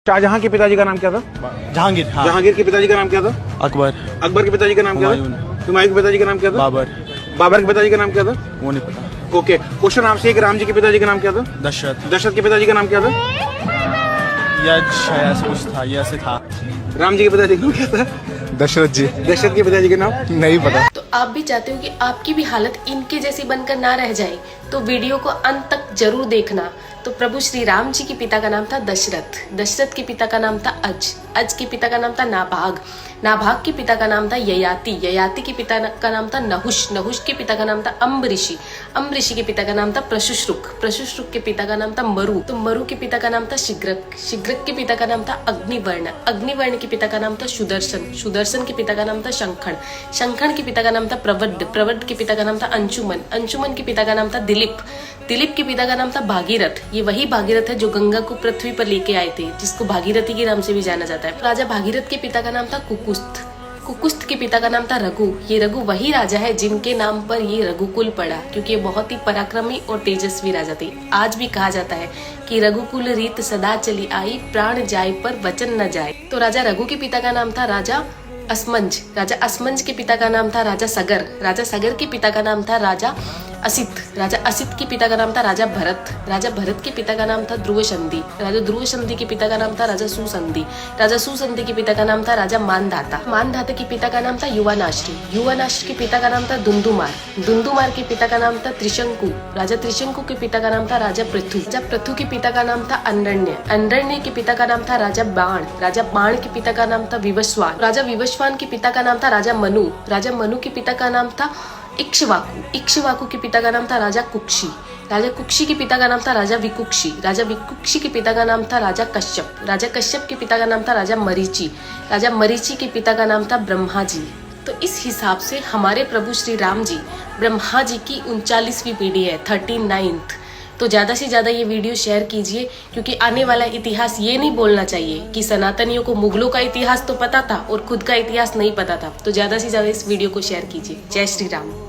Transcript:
शाहजहां के पिताजी का नाम क्या था? जहांगीर। हाँ। जहांगीर के पिताजी का नाम क्या था? अकबर। अकबर के पिताजी का नाम क्या था? हुमायूं के पिताजी का नाम क्या था? बाबर। बाबर के पिताजी का नाम क्या था? वो नहीं पता। ओके, क्वेश्चन आपसे कि राम जी के पिताजी का नाम क्या था? दशरथ। दशरथ के पिताजी का नाम क्या था? यश ऐसा कुछ था, ये ऐसे था। राम जी के पिताजी का नाम क्या था? दशरथ जी। दशरथ के पिताजी का नाम नहीं पता। तो आप भी चाहते हो कि आपकी भी हालत इनके जैसी बनकर ना रह जाए, तो वीडियो को अंत तक जरूर देखना। तो प्रभु श्री राम जी के पिता का नाम था दशरथ, दशरथ के पिता का नाम था अज के पिता का नाम था नाभाग, नाभाग के पिता का नाम था ययाति, ययाति के पिता का नाम था नहुष, नहुष के पिता का नाम था अम्बऋषि, अम्बऋषि के पिता का नाम था प्रशुश्रुक, प्रशुश्रुक के पिता का नाम था मरु, तो मरु के पिता का नाम था शिग्रक, शिग्रक के पिता का नाम था अग्निवर्ण, अग्निवर्ण के पिता का नाम था सुदर्शन, सुदर्शन के पिता का नाम था शंखण, शंखण के पिता का नाम था प्रवड्ड, प्रवड्ड के पिता का नाम था अंशुमन, अंशुमन के पिता का नाम था दिलीप, दिलीप के पिता का नाम था भागीरथ, ये वही भागीरथ है जो गंगा को पृथ्वी पर लेके आए थे, जिसको भागीरथी के नाम से भी जाना जाता है। राजा भागीरथ के पिता का नाम था कुकुस्थ, कुकुस्थ के पिता का नाम था रघु, ये रघु वही राजा है जिनके नाम पर ये रघुकुल पड़ा, क्योंकि ये बहुत ही पराक्रमी और तेजस्वी राजा थे। आज भी कहा जाता है कि रघुकुल रीत सदा चली आई, प्राण जाए पर वचन न जाए। तो राजा रघु के पिता का नाम था राजा असमंज, राजा असमंज के पिता का नाम था राजा सगर, राजा सगर के पिता का नाम था राजा असित, राजा असित के पिता का नाम था राजा भरत, राजा भरत के पिता का नाम था ध्रुव संधि, राजा ध्रुव संधि के पिता का नाम था राजा सुसंधि, राजा सुसंधि के पिता का नाम था राजा मानधाता, मानधाता के पिता का नाम था युवानाश्री, युवानाश्री के पिता का नाम था दुंदुमार, दुंदुमार के पिता का नाम था त्रिशंकु, राजा त्रिशंकु के पिता का नाम था राजा पृथु, राजा पृथु के पिता का नाम था अंडरण्य, अंडरण्य के पिता का नाम था राजा बाण, राजा बाण के पिता का नाम था विवस्वान, राजा विवस्वान के पिता का नाम था राजा मनु, राजा मनु के पिता का नाम था इक्ष्वाकु, इक्ष्वाकु के पिता का नाम था राजा कुक्षी, राजा कुक्षी के पिता का नाम था राजा विकुक्षी, राजा विकुक्षी के पिता का नाम था राजा कश्यप, राजा कश्यप के पिता का नाम था राजा मरीचि, राजा मरीचि के पिता का नाम था ब्रह्मा जी। तो इस हिसाब से हमारे प्रभु श्री राम जी ब्रह्मा जी की 39वीं पीढ़ी है, 39th। तो ज़्यादा से ज़्यादा ये वीडियो शेयर कीजिए, क्योंकि आने वाला इतिहास ये नहीं बोलना चाहिए कि सनातनियों को मुगलों का इतिहास तो पता था और खुद का इतिहास नहीं पता था। तो ज़्यादा से ज़्यादा इस वीडियो को शेयर कीजिए। जय श्री राम।